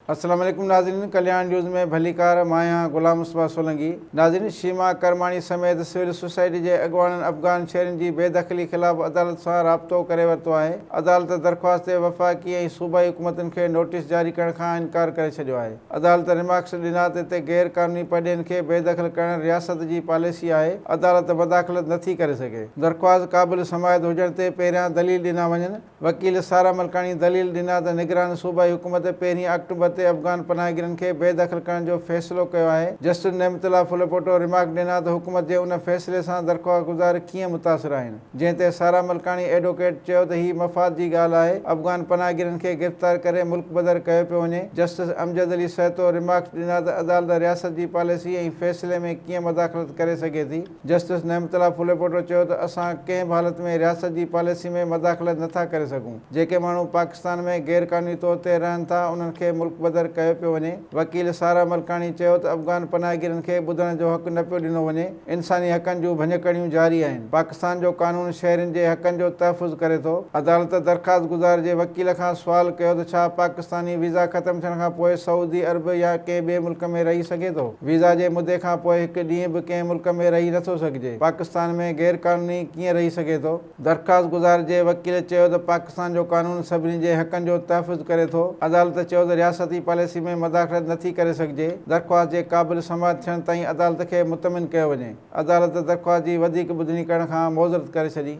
अस्सलाम वालेकुम नाज़रीन, कल्याण न्यूज़ में भलीकार मां आहियां गुलाम मुस्तफ़ा सोलंकी। नाज़रीन, शीमा करमाणी समेत सिविल सोसाइटी जे अॻवाननि अफ़गान शहरियुनि जी बेदख़ली ख़िलाफ़ अदालत सां राब्तो करे वरितो आहे। अदालत दरख़्वास्त ते वफ़ाक़ी ऐं सूबाई हुकूमतुनि खे नोटिस जारी करण खां इनकार करे छॾियो आहे। अदालत रिमार्क्स ॾिना त हिते गैर क़ानूनी पडे॒नि खे बेदख़ल करणु रियासत जी पॉलिसी आहे। अदालत मदाख़लत नथी करे सघे। दरख़्वास्त क़ाबिल समायत हुजण ते पहिरियां दलील ॾिना वञनि। वकील सारा मलकाणी दलील ॾिना त निगरान सूबाई हुकूमत 1 अक्टूबर ते अफ़गान पनाहगीरनि खे बेदख़ल करण जो फ़ैसिलो कयो आहे। जस्टिस नेमतुल्लाह फुलेपोटो रिमार्क ॾिना त हुकूमत जे उन फ़ैसिले सां दरख़्वास्त गुज़ार कीअं मुतासिर आहिनि, जंहिं ते सारा मलकाणी एडवोकेट चयो त हीअ मफ़ाद जी ॻाल्हि आहे। अफ़गान पनाहगीरनि खे गिरफ़्तार करे मुल्क बदर कयो पियो वञे। जस्टिस अमजद अली सहतो रिमार्क्स ॾिना त अदालत रियासत जी पॉलिसी ऐं फ़ैसिले में कीअं मदाख़लत करे सघे थी। जस्टिस नेमतुल्लाह फुलेपोटो चयो त असां कंहिं बि हालत में रियासत जी पॉलिसी में मदाख़लत नथा करे सघूं। जेके माण्हू पाकिस्तान में गैर क़ानूनी तौर ते रहनि था उन्हनि खे मुल्क बदर कयो पियो वञे। वकील सारा मलकाणी चयो त अफ़गान पनाहगीरनि खे ॿुधण जो हक़ न पियो ॾिनो वञे। इंसानी हक़नि जूं भञकड़ियूं जारी आहिनि। पाकिस्तान जो कानून शहरियुनि जे हक़नि जो तहफ़ुज़ करे थो। अदालत दरख़्वास्त गुज़ार जे वकील खां सुवाल कयो त छा पाकिस्तानी वीज़ा ख़तमु थियण खां पोइ सऊदी अरब या कंहिं ॿिए मुल्क में रही सघे थो। वीज़ा जे मुदे खां पोइ हिकु ॾींहुं बि कंहिं मुल्क में रही नथो सघिजे। पाकिस्तान में गैर क़ानूनी कीअं रही सघे थो। दरख़्वास्त गुज़ार जे वकील चयो त पाकिस्तान जो कानून सभिनी जे हक़नि जो तहफ़ुज़ करे थो। अदालत चयो त रियासती पॉलिसी में मदाख़लत नथी करे सघिजे। दरख़्वास्त जे क़ाबिल समाअत थियण ताईं अदालत खे मुतमिन कयो वञे। अदालत दरख़्वास्त जी वधीक ॿुधणी करण खां मोज़रत करे छॾी।